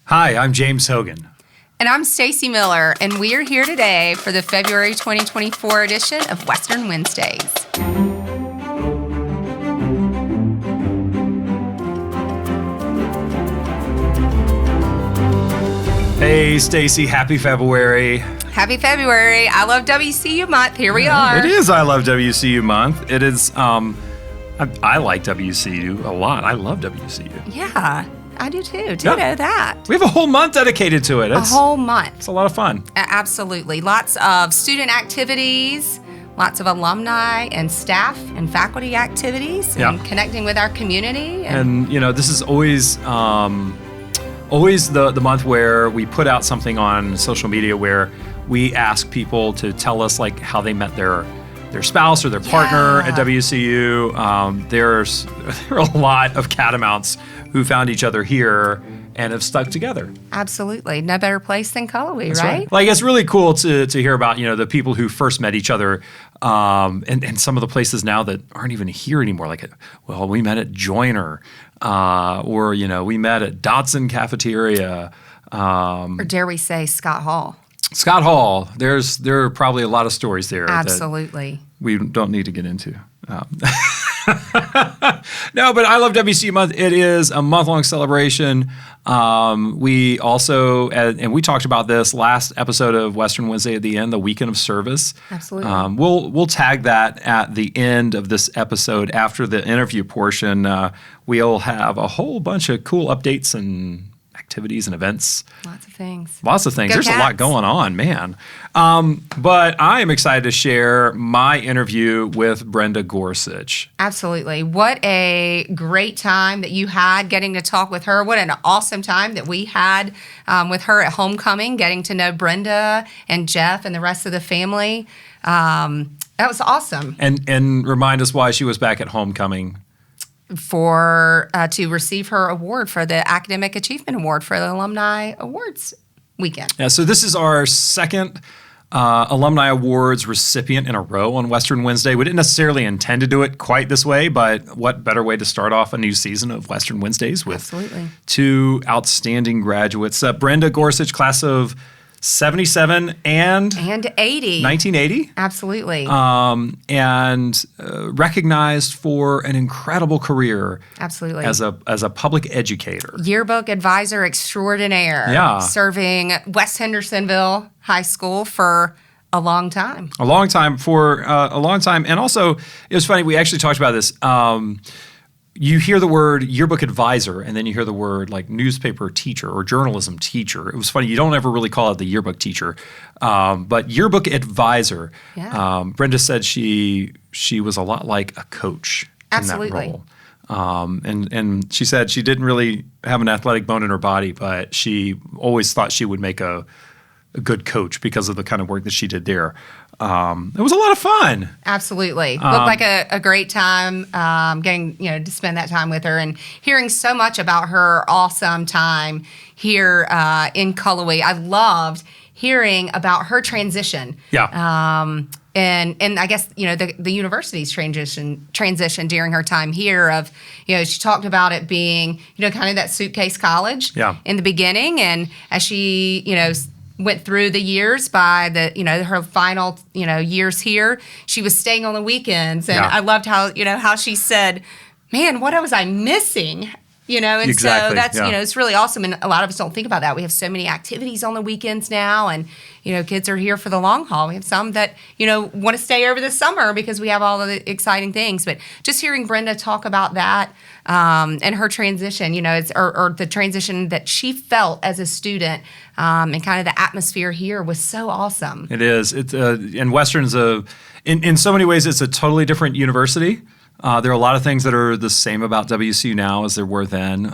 Hi, I'm James Hogan. And I'm Stacy Miller, and we're here today for the February 2024 edition of Western Wednesdays. Hey, Stacy, happy February. Happy February. I love WCU month. Here we are. It is I Love WCU month. It is, I like WCU a lot. I love WCU. Yeah, I do too. Do you know that? We have a whole month dedicated to it. A whole month. It's a lot of fun. Absolutely. Lots of student activities, lots of alumni and staff and faculty activities, and connecting with our community. And you know, this is always the month where we put out something on social media where we ask people to tell us like how they met their spouse or their partner at WCU. There are a lot of catamounts who found each other here and have stuck together. Absolutely. No better place than Cullowhee, right? Like, it's really cool to hear about, you know, the people who first met each other, and some of the places now that aren't even here anymore. Like, well, we met at Joyner, or, you know, we met at Dotson Cafeteria. Or dare we say Scott Hall? Scott Hall. There are probably a lot of stories there. Absolutely. That we don't need to get into. No, but I Love WCU month. It is a month-long celebration. We also, and we talked about this last episode of Western Wednesday at the end, the weekend of service. Absolutely. We'll tag that at the end of this episode after the interview portion. We'll have a whole bunch of cool updates and activities and events. Lots of things. There's a lot going on, man. But I am excited to share my interview with Brenda Gorsuch. Absolutely. What a great time that you had getting to talk with her. What an awesome time that we had with her at homecoming, getting to know Brenda and Jeff and the rest of the family. That was awesome. And remind us why she was back at homecoming. To receive her award for the Academic Achievement Award for the Alumni Awards weekend. Yeah, so this is our second Alumni Awards recipient in a row on Western Wednesday. We didn't necessarily intend to do it quite this way, but what better way to start off a new season of Western Wednesdays with two outstanding graduates. Brenda Gorsuch, class of 77 and 80. 1980. Absolutely. And recognized for an incredible career. Absolutely. As a public educator. Yearbook advisor extraordinaire. Yeah. Serving West Hendersonville High School for a long time. A long time. And also, it was funny, we actually talked about this. You hear the word yearbook advisor, and then you hear the word like newspaper teacher or journalism teacher. It was funny. You don't ever really call it the yearbook teacher, but yearbook advisor. Yeah. Brenda said she was a lot like a coach in that role. And she said she didn't really have an athletic bone in her body, but she always thought she would make a good coach because of the kind of work that she did there. It was a lot of fun. Absolutely. Looked like a great time getting to spend that time with her and hearing so much about her awesome time here in Cullowhee. I loved hearing about her transition. Yeah. And I guess the university's transition during her time here of she talked about it being kind of that suitcase college in the beginning, and as she went through the years by her final years here, she was staying on the weekends, and I loved how she said, "Man, what was I missing?" And exactly. So that's it's really awesome, and a lot of us don't think about that. We have so many activities on the weekends now, and kids are here for the long haul. We have some that want to stay over the summer because we have all of the exciting things. But just hearing Brenda talk about that and her transition, or the transition that she felt as a student, and kind of the atmosphere here was so awesome. It is. It's and Western's in so many ways it's a totally different university. There are a lot of things that are the same about WCU now as there were then,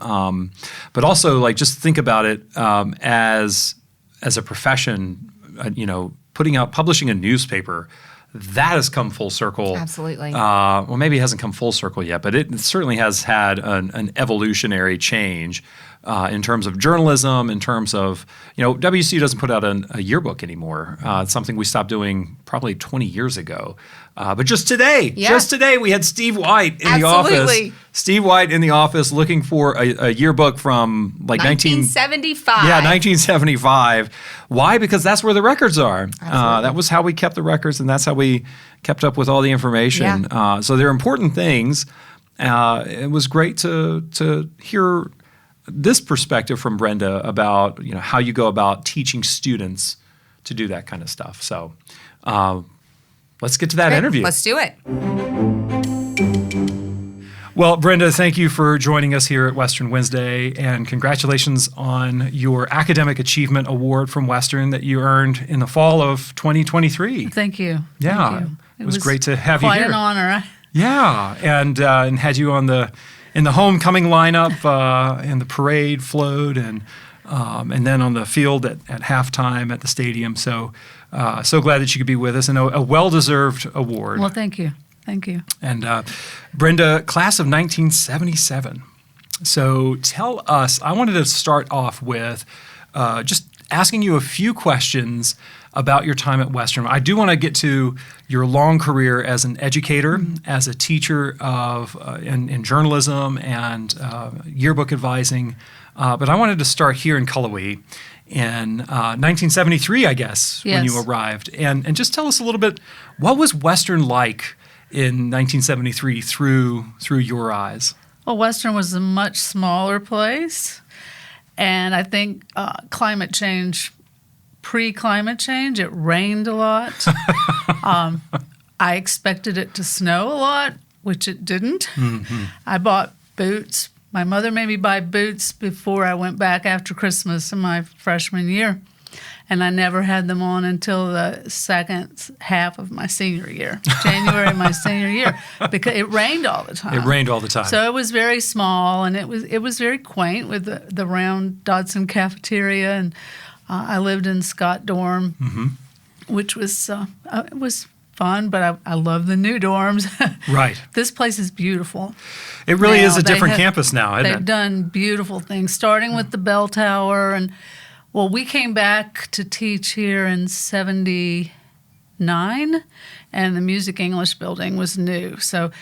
but also like just think about it as a profession. Publishing a newspaper, that has come full circle. Absolutely. Well, maybe it hasn't come full circle yet, but it certainly has had an evolutionary change in terms of journalism, in terms of, WCU doesn't put out a yearbook anymore. It's something we stopped doing probably 20 years ago. But just today, we had Steve White in the office. Steve White in the office looking for a yearbook from like 1975. Yeah, 1975. Why? Because that's where the records are. That was how we kept the records, and that's how we kept up with all the information. Yeah. So they're important things. It was great to hear this perspective from Brenda about how you go about teaching students to do that kind of stuff. So let's get to that interview. Let's do it. Well, Brenda, thank you for joining us here at Western Wednesday, and congratulations on your Academic Achievement Award from Western that you earned in the fall of 2023. Thank you. Yeah, Thank you. It was great to have you here. Quite an honor. Yeah, and had you in the homecoming lineup, and the parade flowed, and then on the field at halftime at the stadium. So glad that you could be with us, and a well-deserved award. Well, thank you. Thank you. And Brenda, class of 1977. So tell us, I wanted to start off with just asking you a few questions about your time at Western. I do want to get to your long career as an educator, as a teacher in journalism and yearbook advising. But I wanted to start here in Cullowhee in 1973, I guess, when you arrived. And just tell us a little bit, what was Western like in 1973 through your eyes? Well, Western was a much smaller place, and I think pre-climate change, it rained a lot. I expected it to snow a lot, which it didn't. Mm-hmm. I bought boots. My mother made me buy boots before I went back after Christmas in my freshman year. And I never had them on until the second half of my senior year, January of my senior year, because it rained all the time. It rained all the time. So it was very small, and it was very quaint with the round Dodson cafeteria. And I lived in Scott Dorm, which was it was fun, but I love the new dorms. Right. This place is beautiful. It really is a different campus now, isn't it? They've done beautiful things, starting with the bell tower. And, well, we came back to teach here in 79, and the Music English building was new. So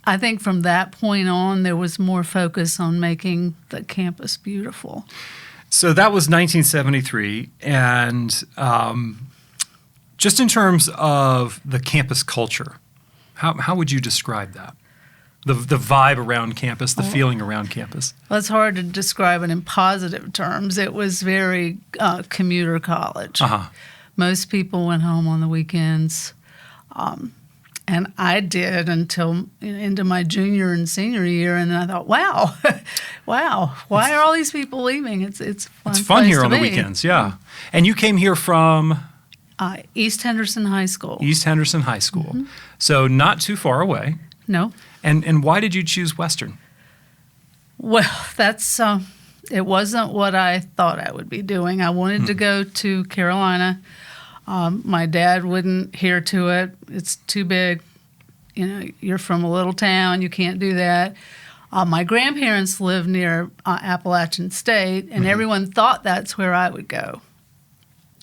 I think from that point on, there was more focus on making the campus beautiful. So that was 1973, and just in terms of the campus culture, how would you describe that? The vibe around campus, the feeling around campus? Well, it's hard to describe it in positive terms. It was very commuter college. Uh-huh. Most people went home on the weekends, and I did until into my junior and senior year, and then I thought, wow, why are all these people leaving? It's fun. It's fun here on the weekends, yeah. And you came here from? East Henderson High School. East Henderson High School. Mm-hmm. So not too far away. No. And why did you choose Western? Well, that's it wasn't what I thought I would be doing. I wanted to go to Carolina. My dad wouldn't hear to it. It's too big. You're from a little town. You can't do that. My grandparents lived near Appalachian State, and everyone thought that's where I would go.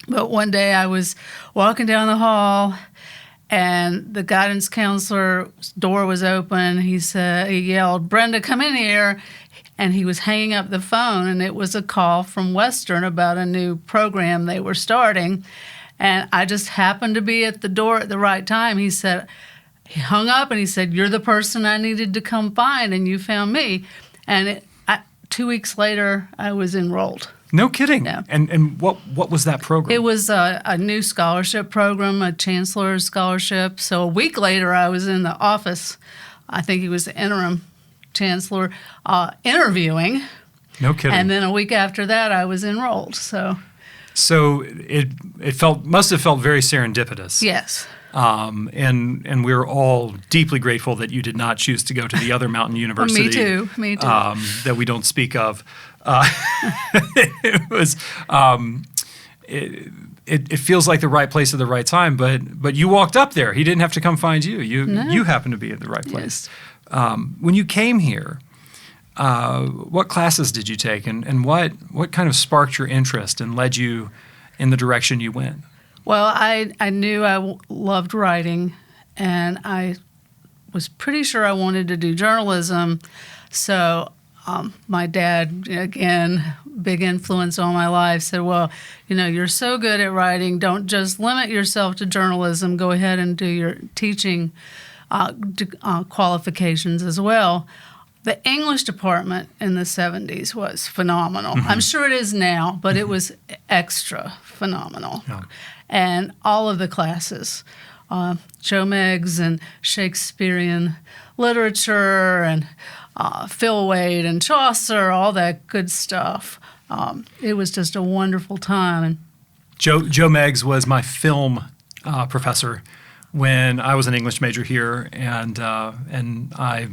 But one day I was walking down the hall, and the guidance counselor's door was open. He yelled, "Brenda, come in here." And he was hanging up the phone, and it was a call from Western about a new program they were starting. And I just happened to be at the door at the right time. He hung up, and he said, "You're the person I needed to come find, and you found me." And 2 weeks later, I was enrolled. No kidding. Yeah. And what was that program? It was a new scholarship program, a chancellor's scholarship. So a week later, I was in the office. I think he was the interim chancellor interviewing. No kidding. And then a week after that, I was enrolled. So it must have felt very serendipitous. Yes. And we're all deeply grateful that you did not choose to go to the other mountain university. Me too. That we don't speak of. It was. It feels like the right place at the right time, but you walked up there. He didn't have to come find you. You happened to be at the right place. Yes. When you came here, what classes did you take, and what kind of sparked your interest and led you in the direction you went? Well, I knew I loved writing, and I was pretty sure I wanted to do journalism. So my dad, again, big influence on my life, said, well, you're so good at writing, don't just limit yourself to journalism. Go ahead and do your teaching qualifications as well. The English department in the 70s was phenomenal. I'm sure it is now, but it was extra phenomenal. Yeah. And all of the classes, Joe Meggs and Shakespearean literature and Phil Wade and Chaucer, all that good stuff. It was just a wonderful time. And Joe Meggs was my film professor when I was an English major here, and I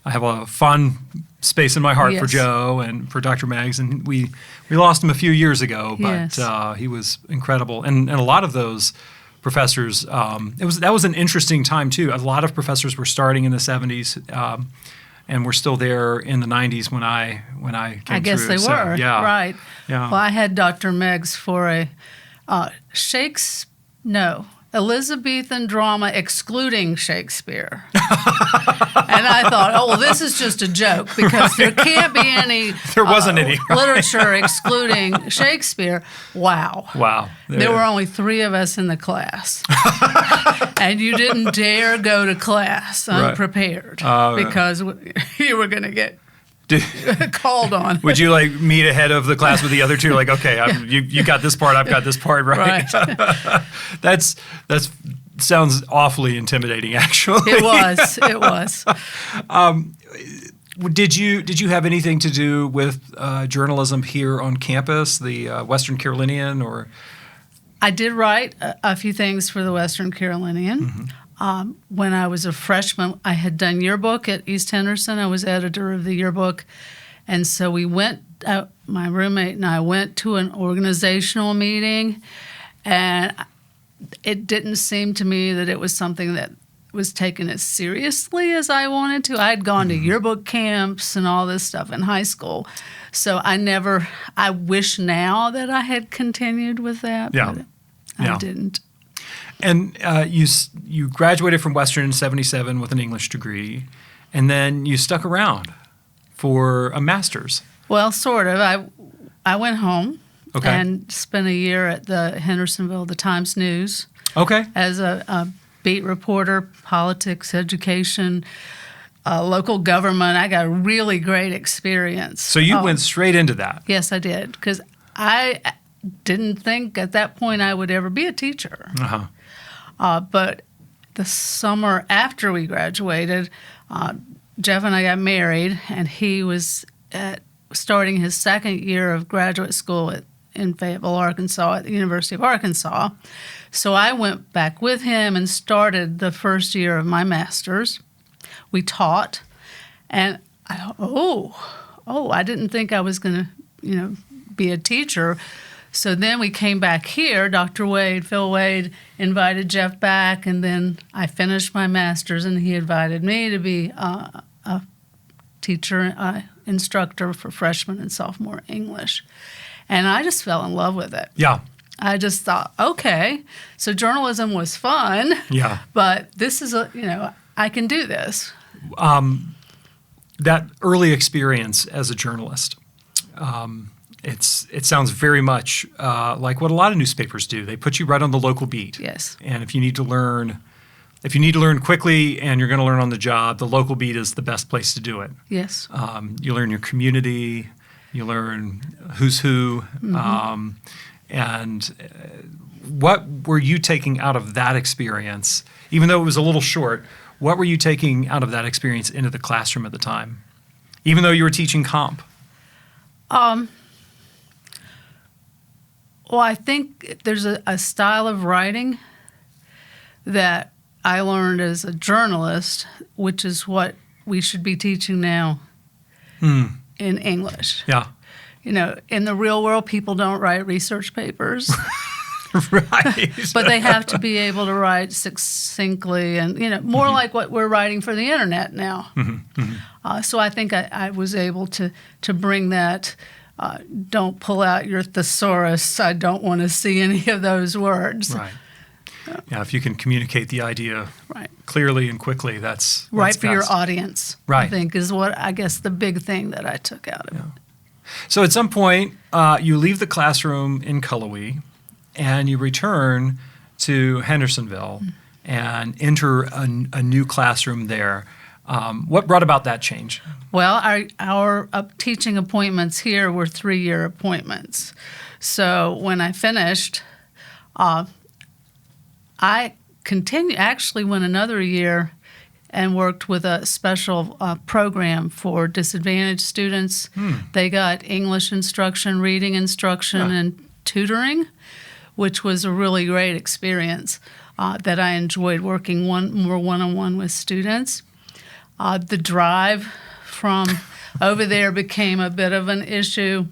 have a fond space in my heart for Joe and for Dr. Meggs, and we lost him a few years ago, but he was incredible. And a lot of those professors, that was an interesting time too. A lot of professors were starting in the 70s, and were still there in the 90s when I came through. I guess they were, yeah. right. Yeah. Well, I had Dr. Meggs for a Elizabethan drama excluding Shakespeare. And I thought, oh, well, this is just a joke because there can't be any there wasn't any literature excluding Shakespeare. Wow. There were only 3 of us in the class. And you didn't dare go to class unprepared because you were going to get called on. Would you meet ahead of the class with the other two? Like, okay, you got this part, I've got this part, right? That's sounds awfully intimidating, actually. It was. Did you have anything to do with journalism here on campus, the Western Carolinian, or? I did write a few things for the Western Carolinian. When I was a freshman, I had done Yearbook at East Henderson. I was editor of the Yearbook. And so we went, my roommate and I went to an organizational meeting, and it didn't seem to me that it was something that was taken as seriously as I wanted to. I had gone to yearbook camps and all this stuff in high school. So I wish now that I had continued with that, but I didn't. And you graduated from Western in 1977 with an English degree, and then you stuck around for a master's. Well, sort of. I went home and spent a year at the Hendersonville, the Times News. As a beat reporter, politics, education, local government. I got a really great experience. So you went straight into that? Yes, I did, because I didn't think at that point I would ever be a teacher. But the summer after we graduated, Jeff and I got married, and he was starting his second year of graduate school in Fayetteville, Arkansas, at the University of Arkansas. So I went back with him and started the first year of my master's. We taught, and I thought, I didn't think I was going to, be a teacher. So then we came back here. Phil Wade invited Jeff back, and then I finished my master's, and he invited me to be a teacher, instructor for freshman and sophomore English. And I just fell in love with it. Yeah. I just thought, okay, so journalism was fun. Yeah. But this is I can do this. That early experience as a journalist, it sounds very much like what a lot of newspapers do. They put you right on the local beat. Yes. And if you need to learn quickly and you're going to learn on the job, the local beat is the best place to do it. Yes. You learn your community, you learn who's who, and what were you taking out of that experience? Even though it was a little short, what were you taking out of that experience into the classroom at the time? Even though you were teaching comp? Well, I think there's a style of writing that I learned as a journalist, which is what we should be teaching now in English. Yeah. In the real world, people don't write research papers. Right. But they have to be able to write succinctly and, more like what we're writing for the internet now. So I think I was able to bring that, don't pull out your thesaurus, I don't want to see any of those words. Right. Yeah, if you can communicate the idea clearly and quickly, that's right for best. your audience, right. I think, is what I guess the big thing that I took out of it. So at some point, you leave the classroom in Cullowhee and you return to Hendersonville and enter a new classroom there. What brought about that change? Well, our teaching appointments here were 3-year appointments. So when I finished, I actually went another year and worked with a special program for disadvantaged students. They got English instruction, reading instruction, and tutoring, which was a really great experience that I enjoyed working more one-on-one with students. The drive from over there became a bit of an issue,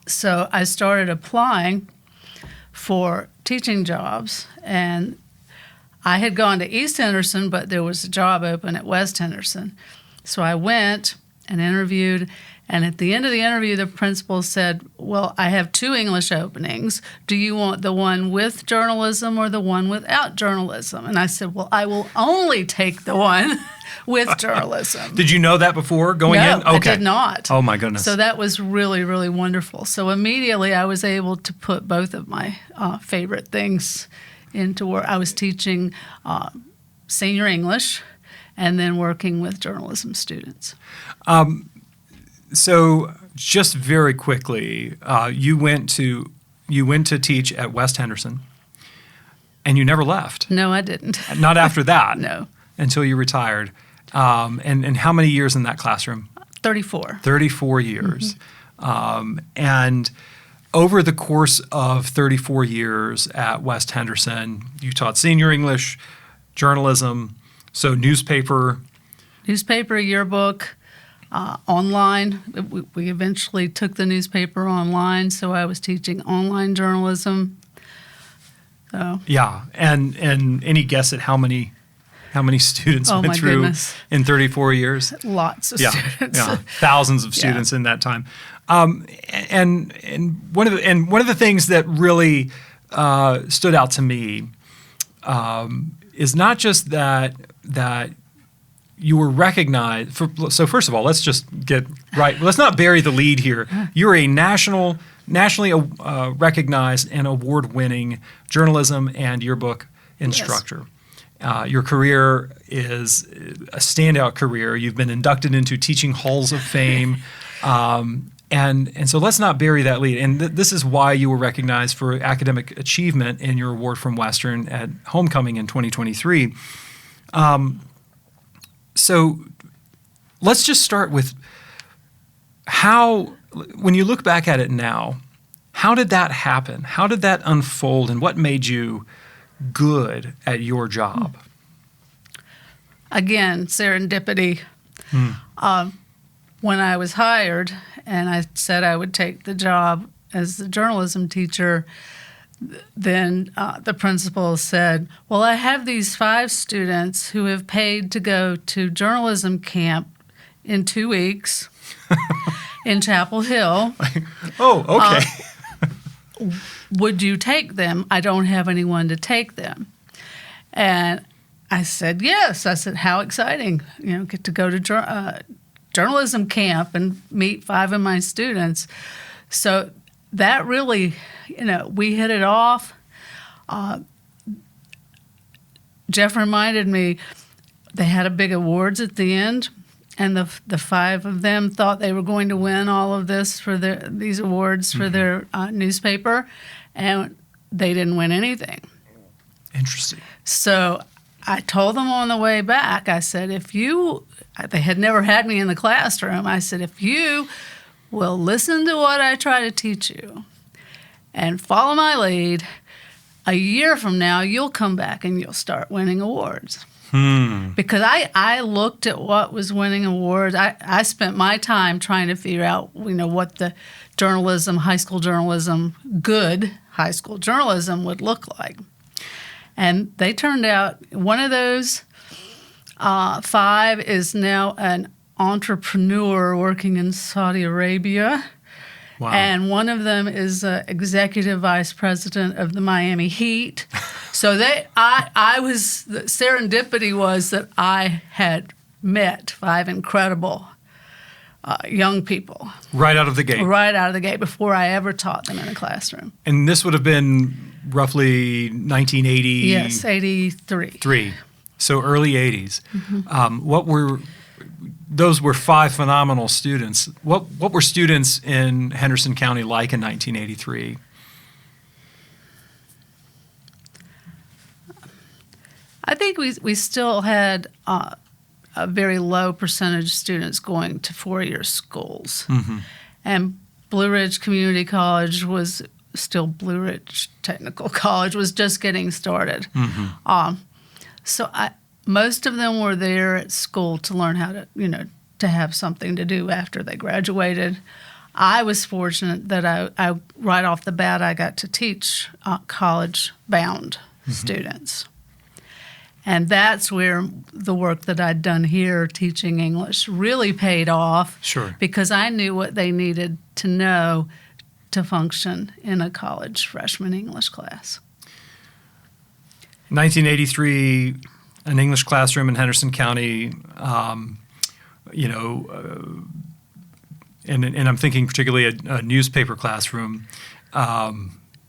so I started applying for teaching jobs, and I had gone to East Henderson, but there was a job open at West Henderson. So I went and interviewed, and at the end of the interview, the principal said, well, I have 2 English openings. Do you want the one with journalism or the one without journalism? And I said, well, I will only take the one with journalism. Did you know that before going in? No, I did not. Oh, my goodness. So that was really, really wonderful. So immediately I was able to put both of my favorite things into work. I was teaching senior English and then working with journalism students. So just very quickly, you went to teach at West Henderson, and you never left. No, I didn't. Not after that. No. Until you retired. And how many years in that classroom? 34. 34 years. And over the course of 34 years at West Henderson, you taught senior English, journalism, so newspaper, yearbook, online. We eventually took the newspaper online, so I was teaching online journalism. So. Yeah, and any guess at how many students went through goodness. In 34 years? Lots of students. Yeah, thousands of students in that time. And one of the things that really stood out to me is not just that you were recognized. So first of all, let's just get right. Let's not bury the lead here. You're a nationally recognized and award-winning journalism and yearbook instructor. Yes. Your career is a standout career. You've been inducted into teaching halls of fame. And so let's not bury that lead. And this is why you were recognized for academic achievement in your award from Western at Homecoming in 2023. So let's just start with how, when you look back at it now, how did that happen? How did that unfold, and what made you good at your job? Again, serendipity. When I was hired and I said I would take the job as the journalism teacher, then the principal said, well, I have these 5 students who have paid to go to journalism camp in 2 weeks in Chapel Hill. Oh, okay. Would you take them? I don't have anyone to take them. And I said, yes. I said, how exciting, get to go to journalism camp and meet 5 of my students. So that really, we hit it off. Jeff reminded me they had a big awards at the end, and the 5 of them thought they were going to win all of this for these awards for their newspaper, and they didn't win anything. Interesting. So I told them on the way back, I said, they had never had me in the classroom. I said, if you will listen to what I try to teach you and follow my lead, a year from now, you'll come back and you'll start winning awards. Because I looked at what was winning awards. I spent my time trying to figure out, what the journalism, high school journalism good high school journalism would look like. And they turned out, one of those 5 is now an entrepreneur working in Saudi Arabia. Wow. And one of them is executive vice president of the Miami Heat. So the serendipity was that I had met 5 incredible young people. Right out of the gate. Right out of the gate, before I ever taught them in a classroom. And this would have been roughly 1980? Yes, 83. So early 80s. Mm-hmm. Those were 5 phenomenal students. What were students in Henderson County like in 1983? I think we still had a very low percentage of students going to 4-year schools. Mm-hmm. And Blue Ridge Community College was still Blue Ridge Technical College, was just getting started. Mm-hmm. Most of them were there at school to learn how to have something to do after they graduated. I was fortunate that I right off the bat, I got to teach college-bound mm-hmm. students. And that's where the work that I'd done here teaching English really paid off. Sure. Because I knew what they needed to know to function in a college freshman English class. 1983, an English classroom in Henderson County, and I'm thinking particularly a newspaper classroom.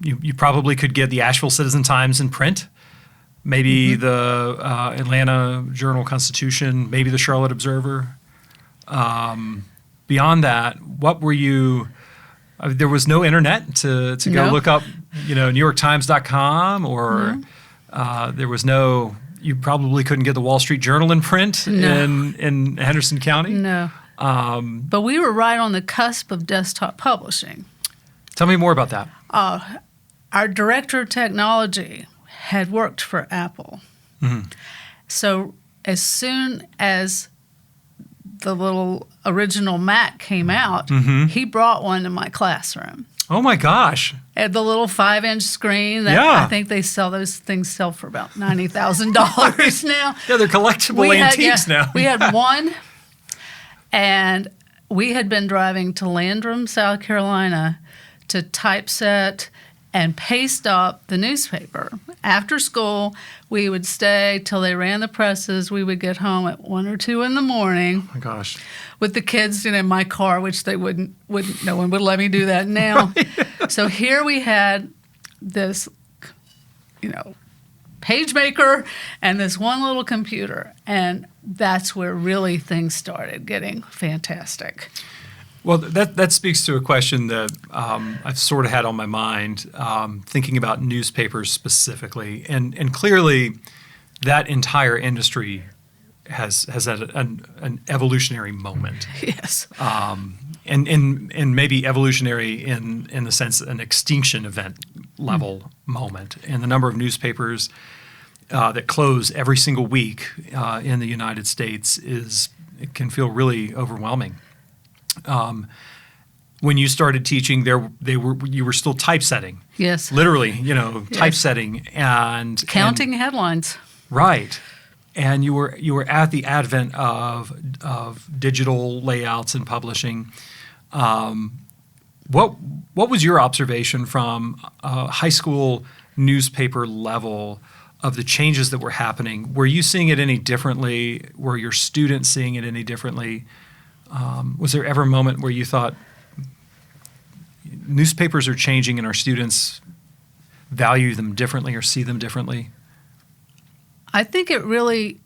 You probably could get the Asheville Citizen-Times in print, maybe mm-hmm. the Atlanta Journal-Constitution, maybe the Charlotte Observer. Beyond that, what were you? There was no internet to go look up, NewYorkTimes.com, or there was no. You probably couldn't get the Wall Street Journal in print in Henderson County. No. But we were right on the cusp of desktop publishing. Tell me more about that. Our director of technology had worked for Apple. Mm-hmm. So as soon as the little original Mac came out, mm-hmm. he brought one to my classroom. Oh my gosh. At the little 5-inch screen that I think those things sell for about $90,000 now. Yeah, they're collectible antiques now. We had one, and we had been driving to Landrum, South Carolina to typeset and paste up the newspaper. After school, we would stay till they ran the presses. We would get home at 1 or 2 in the morning. Oh my gosh. With the kids in my car, which they wouldn't, no one would let me do that now. Right. So here we had this, PageMaker and this one little computer. And that's where really things started getting fantastic. Well, that speaks to a question that I've sort of had on my mind, thinking about newspapers specifically, and clearly, that entire industry has had an evolutionary moment. Yes. And maybe evolutionary in the sense an extinction event level moment, and the number of newspapers that close every single week in the United States it can feel really overwhelming. When you started teaching, you were still typesetting. Yes. Literally, typesetting and counting headlines. Right. And you were at the advent of digital layouts and publishing. What was your observation from a high school newspaper level of the changes that were happening? Were you seeing it any differently? Were your students seeing it any differently? Was there ever a moment where you thought newspapers are changing and our students value them differently or see them differently? I think it really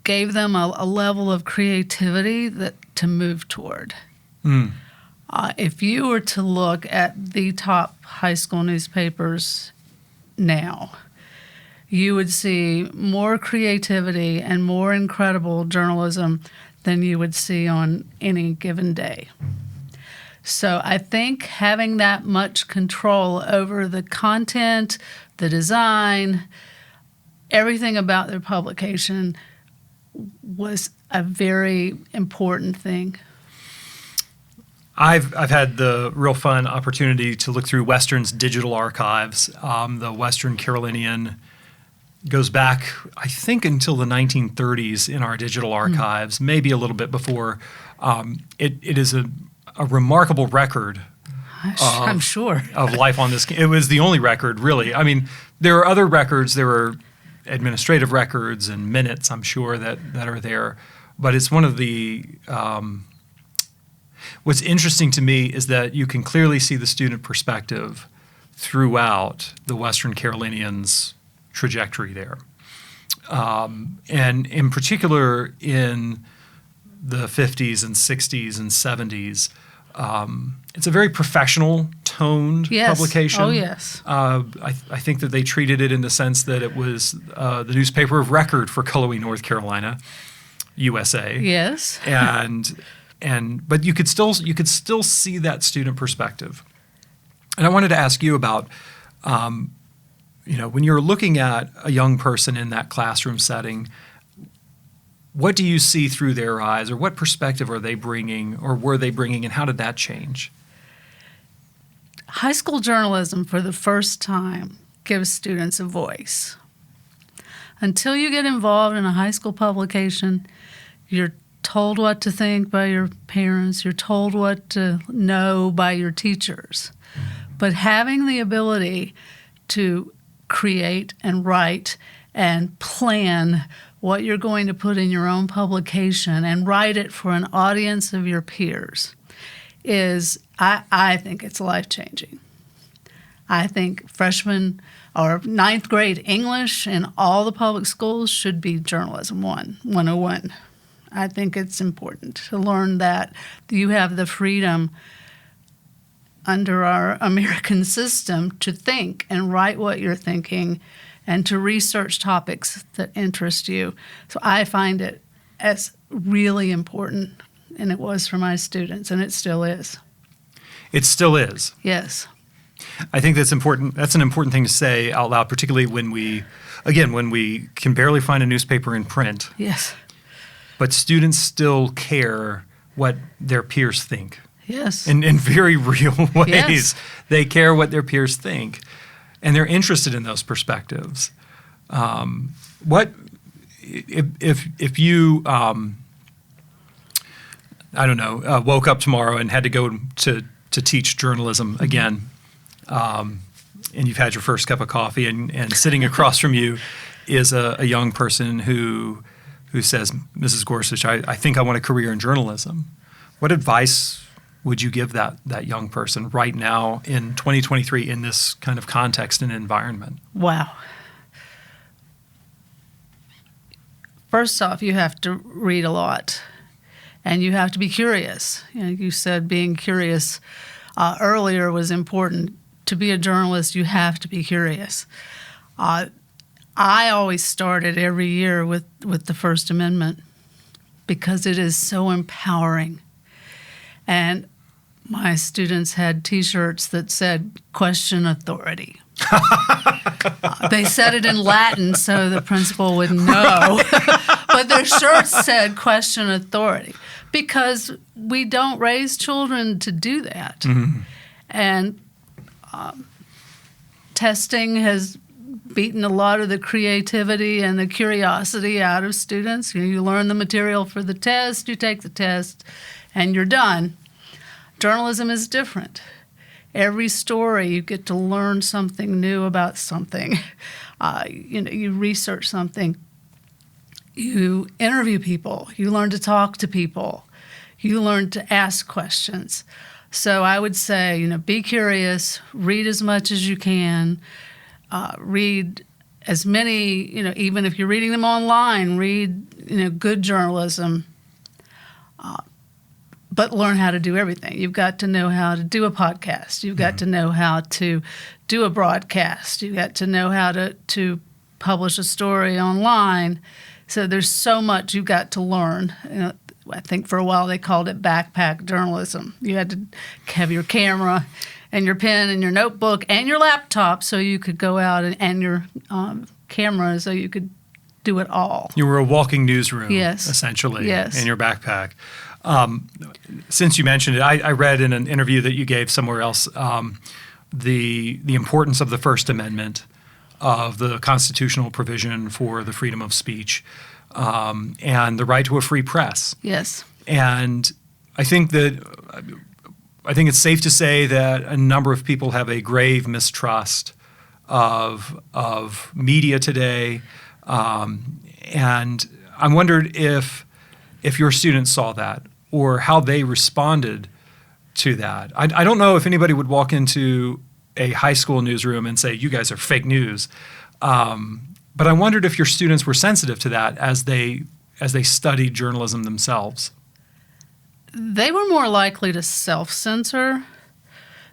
gave them a level of creativity to move toward. Mm. If you were to look at the top high school newspapers now, you would see more creativity and more incredible journalism than you would see on any given day. So I think having that much control over the content, the design, everything about their publication was a very important thing. I've had the real fun opportunity to look through Western's digital archives. The Western Carolinian goes back, I think, until the 1930s in our digital archives, maybe a little bit before. It is a remarkable record. I'm sure. Of life on this. It was the only record, really. I mean, there are other records. There are administrative records and minutes, I'm sure, that are there. But it's one of the what's interesting to me is that you can clearly see the student perspective throughout the Western Carolinian's trajectory there. And in particular in the 50s and 60s and 70s, it's a very professional toned publication. Oh, yes. I think that they treated it in the sense that it was the newspaper of record for Cullowhee, North Carolina, USA. Yes. But you could still see that student perspective. And I wanted to ask you about, when you're looking at a young person in that classroom setting, what do you see through their eyes, or what perspective are they bringing, or were they bringing, and how did that change? High school journalism, for the first time, gives students a voice. Until you get involved in a high school publication, you're told what to think by your parents, you're told what to know by your teachers. But having the ability to create and write and plan what you're going to put in your own publication and write it for an audience of your peers is, I think it's life-changing. I think freshman or ninth grade English in all the public schools should be Journalism 101. I think it's important to learn that you have the freedom under our American system to think and write what you're thinking and to research topics that interest you. So I find it as really important, and it was for my students, and it still is. It still is. Yes. I think that's important. That's an important thing to say out loud, particularly when we can barely find a newspaper in print. Yes. But students still care what their peers think. Yes. In very real ways. Yes. They care what their peers think, and they're interested in those perspectives. What if you woke up tomorrow and had to go to teach journalism again, and you've had your first cup of coffee, and sitting across from you is a young person who says, Mrs. Gorsuch, I think I want a career in journalism. What advice would you give that young person right now in 2023 in this kind of context and environment? Wow. First off, you have to read a lot, and you have to be curious. You said being curious earlier was important. To be a journalist, you have to be curious. I always started every year with the First Amendment because it is so empowering. And my students had T-shirts that said, "Question authority." They said it in Latin so the principal would know. But their shirts said, "Question authority," because we don't raise children to do that. Mm-hmm. And testing has beaten a lot of the creativity and the curiosity out of students. You learn the material for the test, you take the test, and you're done. Journalism is different. Every story, you get to learn something new about something. You research something. You interview people. You learn to talk to people. You learn to ask questions. So I would say, be curious, read as much as you can, read as many, even if you're reading them online, read, good journalism. But learn how to do everything. You've got to know how to do a podcast. You've got to know how to do a broadcast. You've got to know how to publish a story online. So there's so much you've got to learn. I think for a while they called it backpack journalism. You had to have your camera and your pen and your notebook and your laptop so you could go out and your camera so you could do it all. You were a walking newsroom, yes. essentially, yes. in your backpack. Since you mentioned it, I read in an interview that you gave somewhere else the importance of the First Amendment, of the constitutional provision for the freedom of speech, and the right to a free press. Yes. And I think it's safe to say that a number of people have a grave mistrust of media today, and I wondered if your students saw that or how they responded to that. I don't know if anybody would walk into a high school newsroom and say, "You guys are fake news," but I wondered if your students were sensitive to that as they studied journalism themselves. They were more likely to self-censor.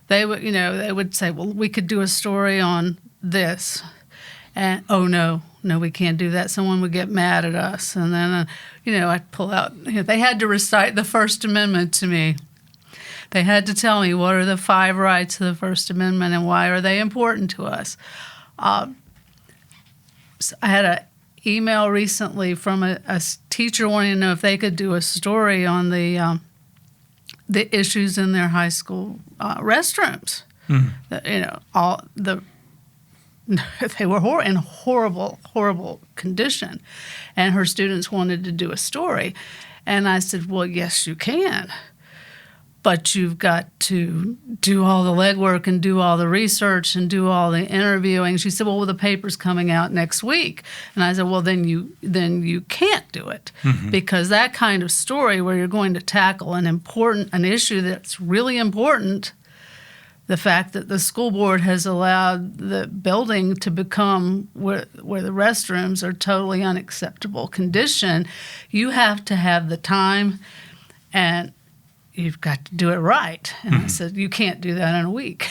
They would say, "Well, we could do a story on this," and "Oh no, we can't do that. Someone would get mad at us." And then, I'd pull out. They had to recite the First Amendment to me. They had to tell me what are the 5 rights of the First Amendment and why are they important to us. So I had an email recently from a teacher wanting to know if they could do a story on the issues in their high school restrooms. They were in horrible condition, and her students wanted to do a story. And I said, "Well, yes, you can, but you've got to do all the legwork and do all the research and do all the interviewing." She said, "Well, the paper's coming out next week." And I said, "Well, then you can't do it, because that kind of story where you're going to tackle an issue that's really important, the fact that the school board has allowed the building to become where the restrooms are totally unacceptable condition, you have to have the time and you've got to do it right." And I said, "You can't do that in a week."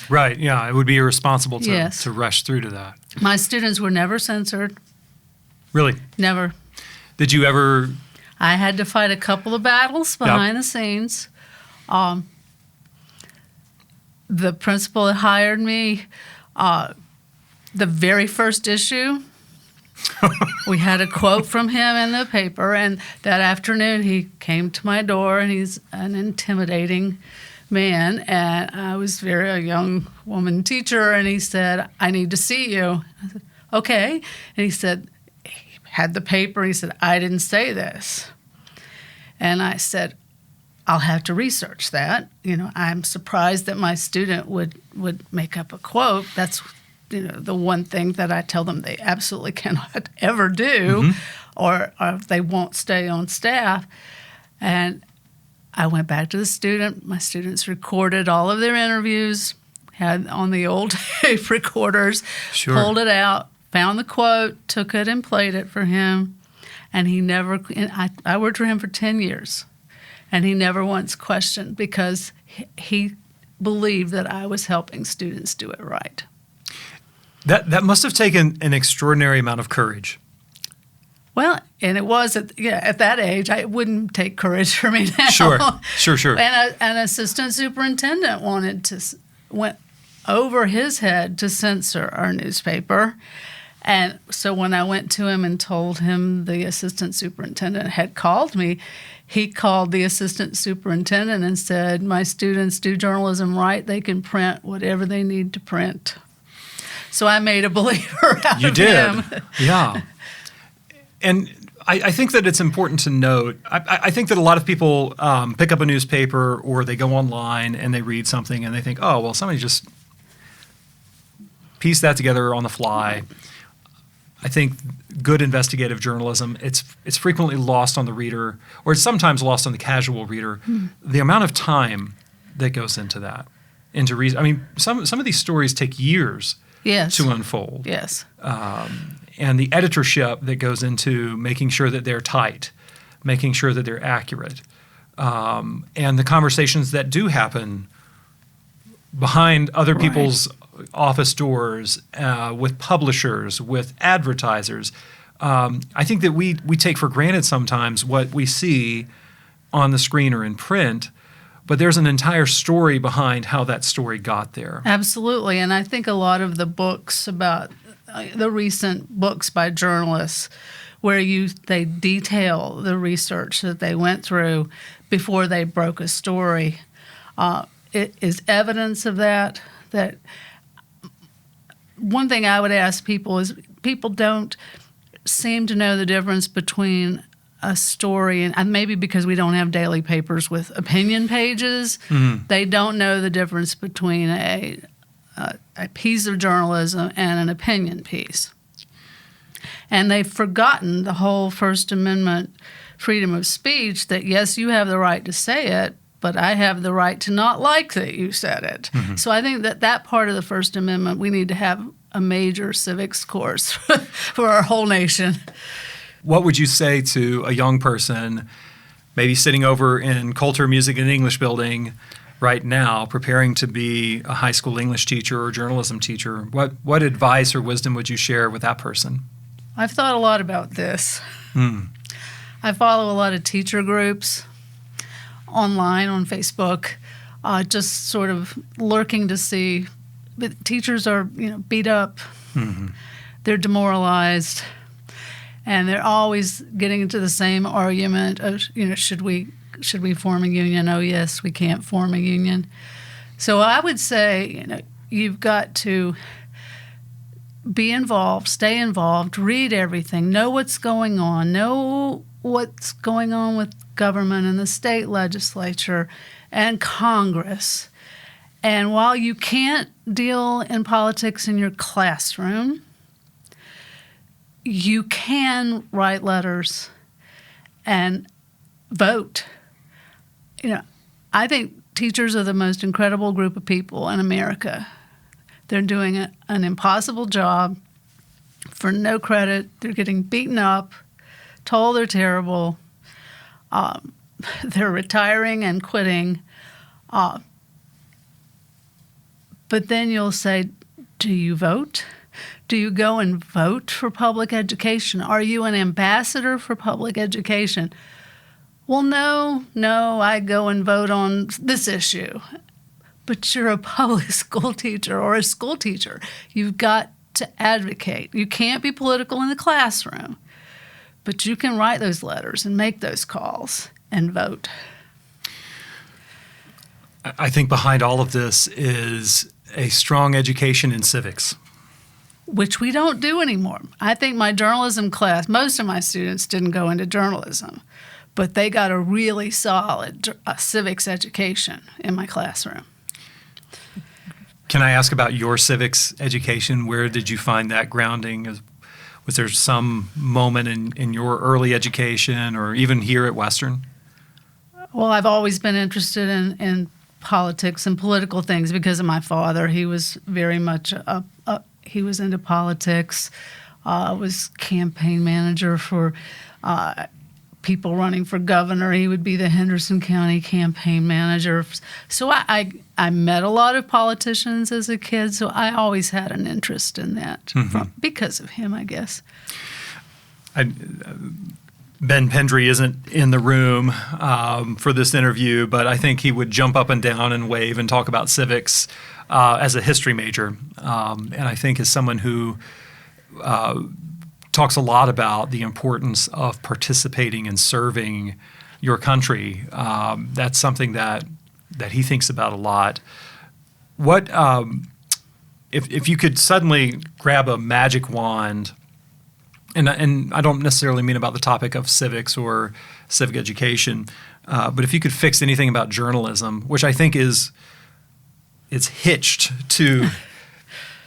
Right, yeah. It would be irresponsible to, Yes. to rush through to that. My students were never censored. Really? Never. Did you ever... I had to fight a couple of battles behind the scenes. The principal that hired me, the very first issue, we had a quote from him in the paper, and that afternoon he came to my door, and he's an intimidating man, and I was a young woman teacher, and he said, "I need to see you." I said, "Okay." And he said, he had the paper, and he said, "I didn't say this." And I said, "I'll have to research that. I'm surprised that my student would make up a quote. That's, the one thing that I tell them they absolutely cannot ever do, or they won't stay on staff." And I went back to the student. My students recorded all of their interviews, had on the old tape recorders, pulled it out, found the quote, took it and played it for him. And I worked for him for 10 years. And he never once questioned, because he believed that I was helping students do it right. That must have taken an extraordinary amount of courage. Well, and it was at that age. It wouldn't take courage for me now. Sure. And an assistant superintendent went over his head to censor our newspaper. And so when I went to him and told him the assistant superintendent had called me, he called the assistant superintendent and said, "My students do journalism right. They can print whatever they need to print." So I made a believer out of him. You did, yeah. And I think that it's important to note, I think that a lot of people pick up a newspaper or they go online and they read something and they think, "Oh, well, somebody just pieced that together on the fly." I think good investigative journalism, it's frequently lost on the reader, or it's sometimes lost on the casual reader, the amount of time that goes into that, into reason. I mean, some of these stories take years to unfold. Yes. And the editorship that goes into making sure that they're tight, making sure that they're accurate, and the conversations that do happen behind other people's office doors, with publishers, with advertisers. I think that we take for granted sometimes what we see on the screen or in print, but there's an entire story behind how that story got there. Absolutely, and I think a lot of the books about the recent books by journalists where they detail the research that they went through before they broke a story. It is evidence of that. That one thing I would ask people is, people don't seem to know the difference between a story, and maybe because we don't have daily papers with opinion pages, they don't know the difference between a piece of journalism and an opinion piece. And they've forgotten the whole First Amendment freedom of speech, that yes, you have the right to say it, but I have the right to not like that you said it. So I think that part of the First Amendment, we need to have a major civics course for our whole nation. What would you say to a young person, maybe sitting over in Culture, Music, and English building right now, preparing to be a high school English teacher or journalism teacher? What advice or wisdom would you share with that person? I've thought a lot about this. I follow a lot of teacher groups online on Facebook, just sort of lurking to see. But teachers are, beat up. They're demoralized. And they're always getting into the same argument of, should we form a union? Oh, yes, we can't form a union. So I would say, you've got to be involved, stay involved, read everything, know what's going on, know what's going on with government and the state legislature and Congress. And while you can't deal in politics in your classroom, you can write letters and vote. I think teachers are the most incredible group of people in America. They're doing an impossible job for no credit. They're getting beaten up, told they're terrible. They're retiring and quitting. But then you'll say, do you vote? Do you go and vote for public education? Are you an ambassador for public education? Well, no, I go and vote on this issue. But you're a public school teacher or a school teacher. You've got to advocate. You can't be political in the classroom, but you can write those letters and make those calls and vote. I think behind all of this is a strong education in civics, which we don't do anymore. I think my journalism class, most of my students didn't go into journalism, but they got a really solid civics education in my classroom. Can I ask about your civics education? Where did you find that grounding? Was there some moment in your early education or even here at Western? Well, I've always been interested in politics and political things because of my father. He was very much he was into politics. Was campaign manager for people running for governor. He would be the Henderson County campaign manager. So I met a lot of politicians as a kid, so I always had an interest in that because of him, I guess. Ben Pendry isn't in the room for this interview, but I think he would jump up and down and wave and talk about civics as a history major. And I think as someone who talks a lot about the importance of participating and serving your country, that's something that he thinks about a lot. What if you could suddenly grab a magic wand, and I don't necessarily mean about the topic of civics or civic education, but if you could fix anything about journalism, which I think it's hitched to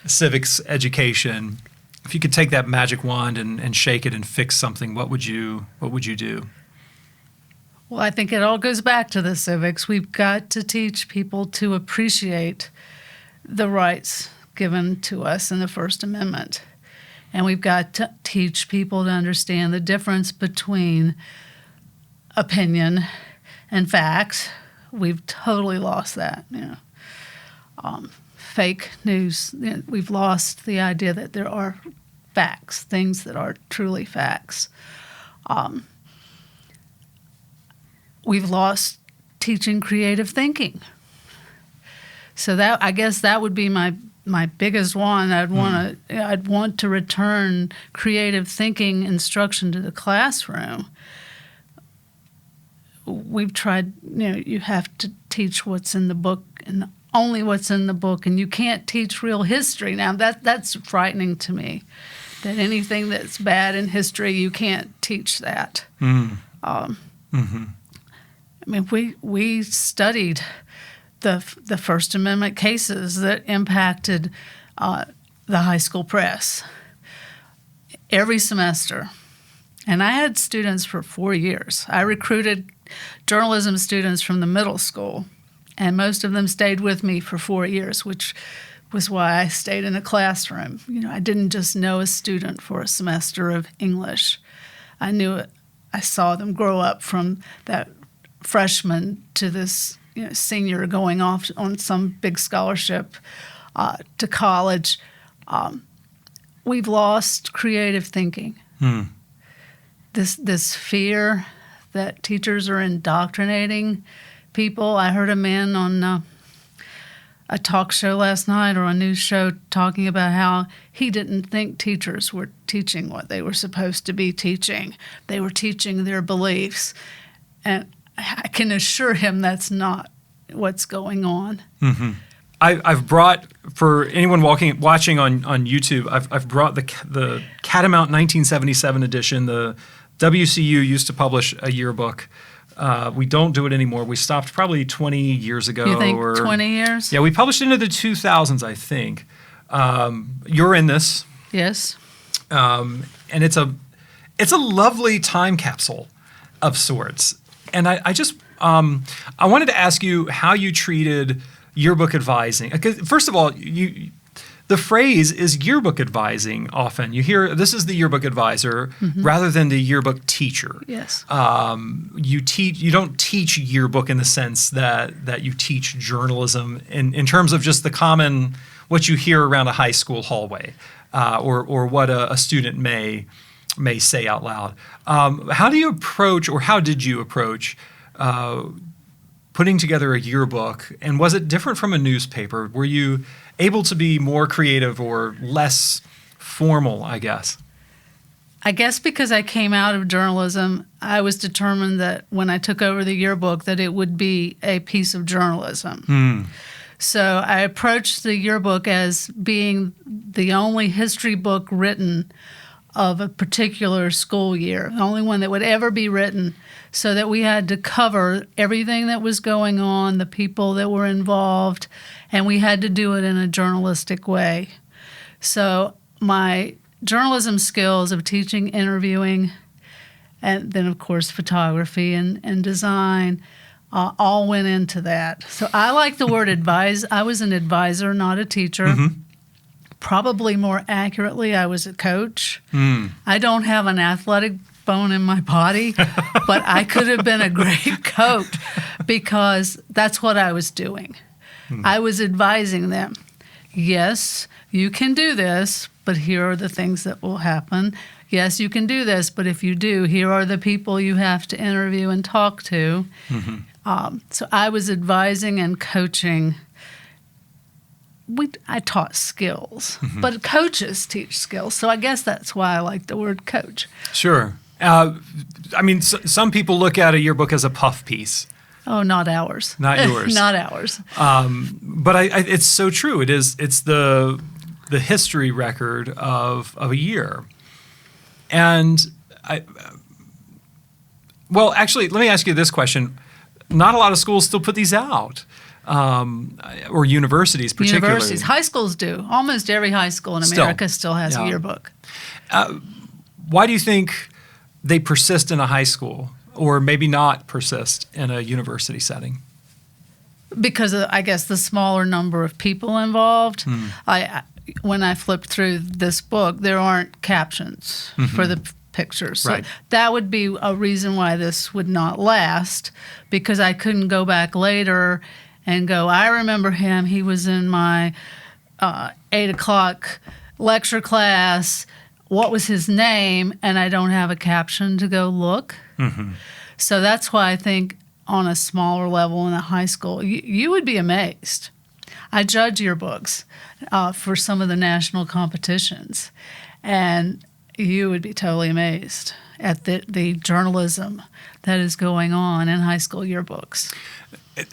civics education, if you could take that magic wand and shake it and fix something, what would you do? Well, I think it all goes back to the civics. We've got to teach people to appreciate the rights given to us in the First Amendment. And we've got to teach people to understand the difference between opinion and facts. We've totally lost that. Fake news. We've lost the idea that there are facts, things that are truly facts. We've lost teaching creative thinking. So I guess that would be my my biggest one, I'd want to return creative thinking instruction to the classroom. We've tried, you have to teach what's in the book and only what's in the book, and you can't teach real history. Now, that's frightening to me, that anything that's bad in history, you can't teach that. I mean, we studied the First Amendment cases that impacted the high school press every semester. And I had students for 4 years. I recruited journalism students from the middle school, and most of them stayed with me for 4 years, which was why I stayed in a classroom. I didn't just know a student for a semester of English. I saw them grow up from that freshman to this senior going off on some big scholarship to college. We've lost creative thinking. This fear that teachers are indoctrinating people. I heard a man on a talk show last night, or a news show, talking about how he didn't think teachers were teaching what they were supposed to be teaching. They were teaching their beliefs. And I can assure him that's not what's going on. I've brought, for anyone watching on YouTube, I've brought the Catamount 1977 edition. The WCU used to publish a yearbook. We don't do it anymore. We stopped probably 20 years ago. You think 20 years? Yeah, we published into the 2000s, I think. You're in this. Yes. And it's a lovely time capsule of sorts. And I wanted to ask you how you treated yearbook advising. First of all, the phrase is yearbook advising often. You hear, this is the yearbook advisor, rather than the yearbook teacher. Yes. You don't teach yearbook in the sense that you teach journalism in terms of just the common, what you hear around a high school hallway, or what a student may say out loud. How do you approach, or how did you approach putting together a yearbook, and was it different from a newspaper? Were you able to be more creative or less formal, I guess? I guess because I came out of journalism, I was determined that when I took over the yearbook that it would be a piece of journalism. So I approached the yearbook as being the only history book written of a particular school year, the only one that would ever be written, so that we had to cover everything that was going on, the people that were involved, and we had to do it in a journalistic way. So my journalism skills of teaching, interviewing, and then, of course, photography and design all went into that. So I like the word advise. I was an advisor, not a teacher. Probably more accurately, I was a coach. I don't have an athletic bone in my body, but I could have been a great coach because that's what I was doing. I was advising them. Yes, you can do this, but here are the things that will happen. Yes, you can do this, but if you do, here are the people you have to interview and talk to. So I was advising and coaching. I taught skills, but coaches teach skills. So I guess that's why I like the word coach. Sure. I mean, some people look at a yearbook as a puff piece. Oh, not ours. Not yours. Not ours. But it's so true. It's the history record of a year. And actually, let me ask you this question. Not a lot of schools still put these out. Or universities particularly. Universities. High schools do. Almost every high school in America still has a yearbook. Why do you think they persist in a high school, or maybe not persist in a university setting? Because of, I guess, the smaller number of people involved. When I flipped through this book, there aren't captions for the pictures. So that would be a reason why this would not last, because I couldn't go back later and go, I remember him. He was in my 8 o'clock lecture class. What was his name? And I don't have a caption to go look. So that's why I think on a smaller level in a high school, you would be amazed. I judge yearbooks for some of the national competitions, and you would be totally amazed at the journalism that is going on in high school yearbooks.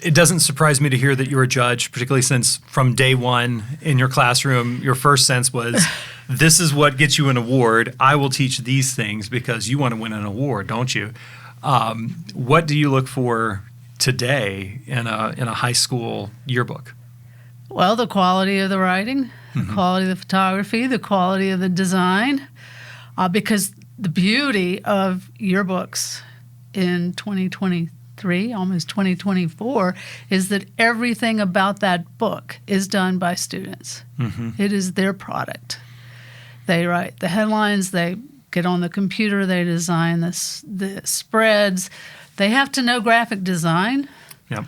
It doesn't surprise me to hear that you're a judge, particularly since from day one in your classroom, your first sense was, this is what gets you an award. I will teach these things because you want to win an award, don't you? What do you look for today in a high school yearbook? Well, the quality of the writing, the quality of the photography, the quality of the design, because the beauty of yearbooks in 2023, almost 2024, is that everything about that book is done by students. It is their product. They write the headlines, they get on the computer, they design the spreads. They have to know graphic design. Yep.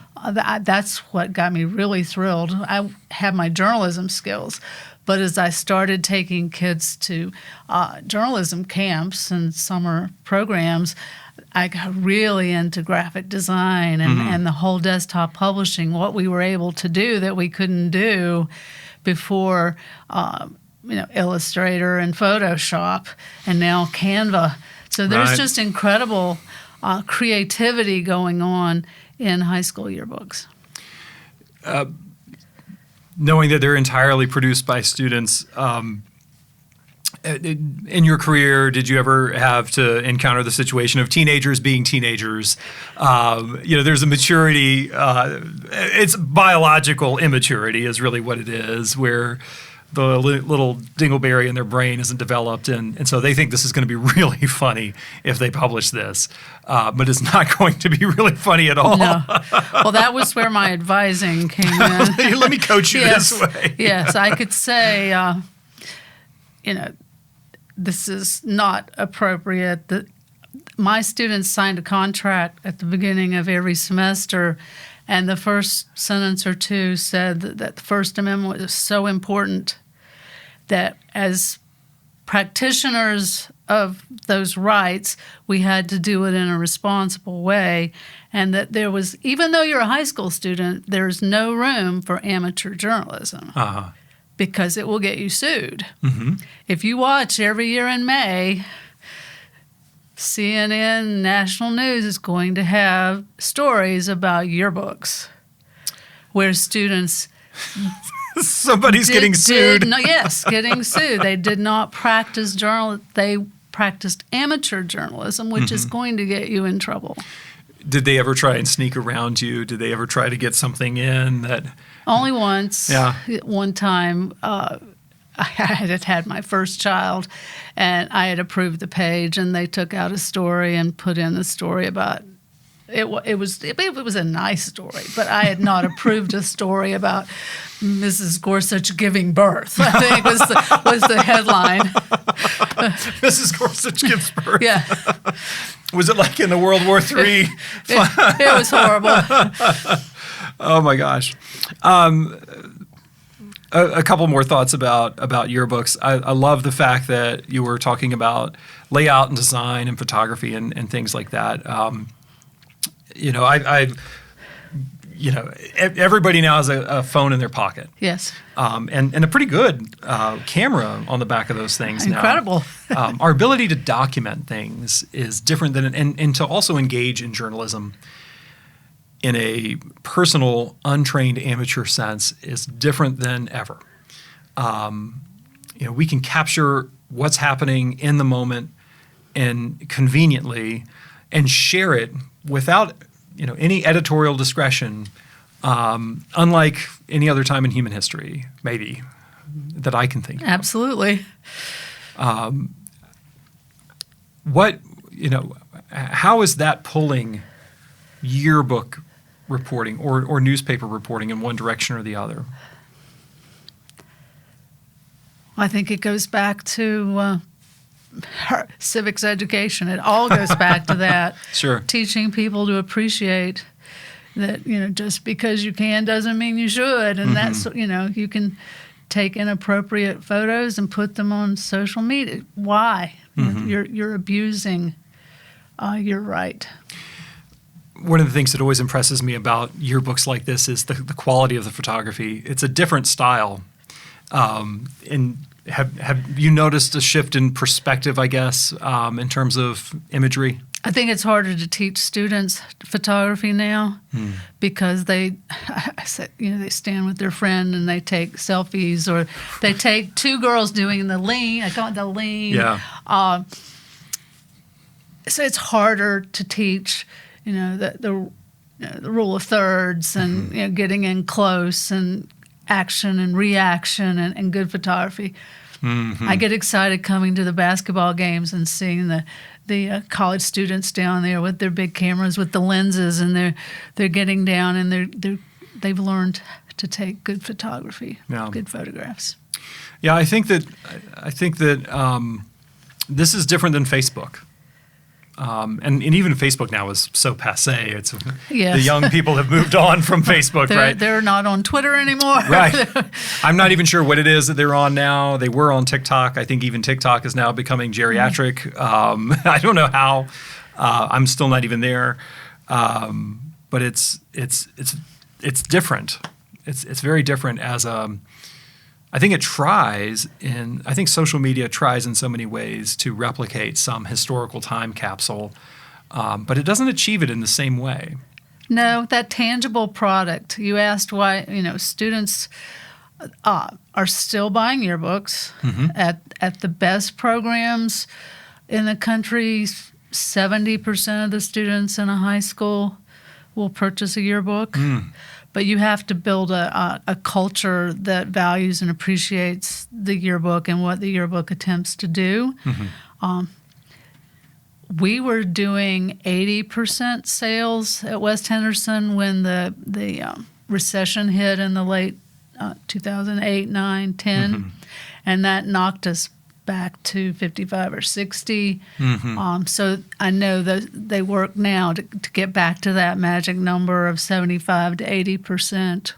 That's what got me really thrilled. I have my journalism skills, but as I started taking kids to journalism camps and summer programs, I got really into graphic design and the whole desktop publishing, what we were able to do that we couldn't do before, Illustrator and Photoshop, and now Canva. So there's just incredible creativity going on in high school yearbooks. Knowing that they're entirely produced by students, in your career, did you ever have to encounter the situation of teenagers being teenagers? There's a maturity, it's biological immaturity is really what it is, where the little dingleberry in their brain isn't developed, and so they think this is going to be really funny if they publish this, but it's not going to be really funny at all. No. Well, that was where my advising came in. Let me coach you this way. Yes, I could say, this is not appropriate. My students signed a contract at the beginning of every semester, and the first sentence or two said that the First Amendment was so important that as practitioners of those rights, we had to do it in a responsible way, and that there was, even though you're a high school student, there's no room for amateur journalism because it will get you sued. If you watch every year in May, CNN, national news is going to have stories about yearbooks where students somebody's getting sued. Getting sued. They did not practice they practiced amateur journalism, which is going to get you in trouble. Did they ever try and sneak around you? Did they ever try to get something in that? Only once. Yeah. One time, I had my first child, and I had approved the page, and they took out a story and put in the story about it was a nice story, but I had not approved a story about Mrs. Gorsuch giving birth. I think was the headline. Mrs. Gorsuch gives birth. Yeah. Was it like in the World War III? It was horrible. Oh my gosh. A couple more thoughts about yearbooks. I love the fact that you were talking about layout and design and photography and things like that. Everybody now has a phone in their pocket. Yes. And a pretty good camera on the back of those things now. Incredible. Our ability to document things is different than, and to also engage in journalism in a personal, untrained amateur sense is different than ever. We can capture what's happening in the moment and conveniently and share it without any editorial discretion, unlike any other time in human history, maybe, that I can think of. Absolutely. How is that pulling yearbook reporting or newspaper reporting in one direction or the other? I think it goes back to civics education. It all goes back to that. Sure. Teaching people to appreciate that, just because you can doesn't mean you should. And that's, you can take inappropriate photos and put them on social media. Why? You're abusing your right. one of the things that always impresses me about yearbooks like this is the quality of the photography. It's a different style. And have you noticed a shift in perspective, I guess, in terms of imagery? I think it's harder to teach students photography now because they stand with their friend and they take selfies, or they take two girls doing the lean. I call it the lean. Yeah. So it's harder to teach, the rule of thirds and getting in close and action and reaction and good photography. I get excited coming to the basketball games and seeing the college students down there with their big cameras with the lenses, and they're getting down and they've learned to take good photography, good photographs. Yeah, I think that this is different than Facebook. And even Facebook now is so passé. It's the young people have moved on from Facebook, right? They're not on Twitter anymore. Right. I'm not even sure what it is that they're on now. They were on TikTok. I think even TikTok is now becoming geriatric. I don't know how. I'm still not even there. But it's different. It's very different as I think I think social media tries in so many ways to replicate some historical time capsule, but it doesn't achieve it in the same way. No, that tangible product. You asked why, students are still buying yearbooks at the best programs in the country. 70% of the students in a high school will purchase a yearbook. But you have to build a culture that values and appreciates the yearbook and what the yearbook attempts to do. We were doing 80% sales at West Henderson when the recession hit in the late 2008, 9, 10, and that knocked us back to 55 or 60. So I know that they work now to get back to that magic number of 75 to 80%.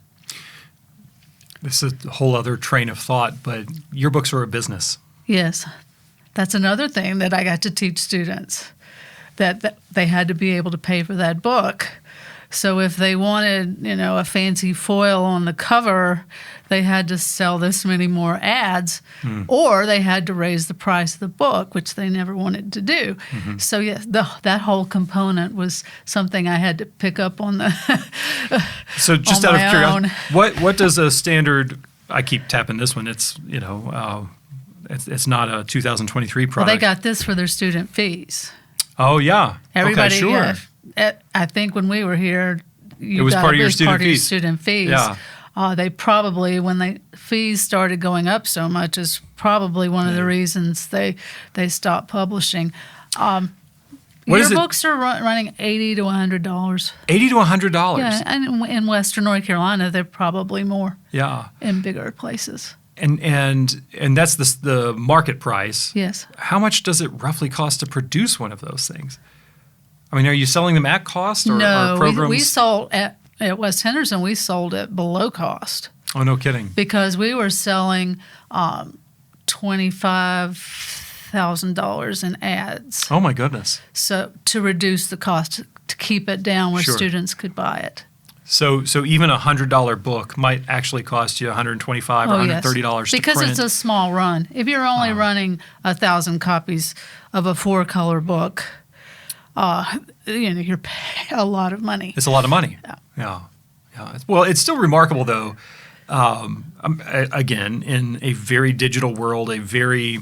This is a whole other train of thought, but yearbooks are a business. Yes. That's another thing that I got to teach students, that they had to be able to pay for that book. So if they wanted, a fancy foil on the cover, they had to sell this many more ads, or they had to raise the price of the book, which they never wanted to do. So yes, that whole component was something I had to pick up on the. So just out of curiosity, what does a standard? I keep tapping this one. It's it's not a 2023 product. Well, they got this for their student fees. Oh yeah, everybody. Okay, sure. Yeah, I think when we were here, it was part of your student fees. Yeah. They probably, when the fees started going up so much, is probably one of the reasons they stopped publishing. Yearbooks are running $80 to $100. $80 to $100. Yeah, and in Western North Carolina, they're probably more. Yeah. In bigger places. And that's the market price. Yes. How much does it roughly cost to produce one of those things? I mean, are you selling them at cost or no, programs? we sold at West Henderson. We sold it below cost. Oh, no kidding! Because we were selling $25,000 in ads. Oh my goodness! So to reduce the cost, to keep it down where students could buy it. So even $100 book might actually cost you $125 or $130 to print. Because it's a small run. If you're only running 1,000 copies of a 4-color book, you're paying a lot of money. It's a lot of money. Yeah. Well, it's still remarkable, though. Again, in a very digital world, a very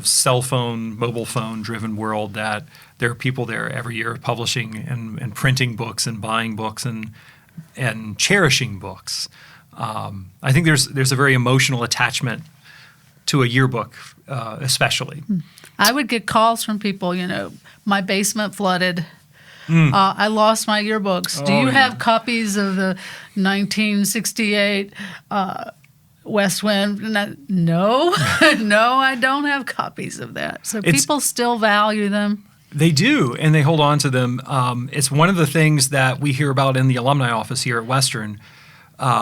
cell phone, mobile phone driven world, that there are people there every year publishing and printing books and buying books and cherishing books. I think there's a very emotional attachment to a yearbook, especially. I would get calls from people, my basement flooded. I lost my yearbooks. Do you have copies of the 1968 West Wind? No, I don't have copies of that. So people still value them. They do, and they hold on to them. It's one of the things that we hear about in the alumni office here at Western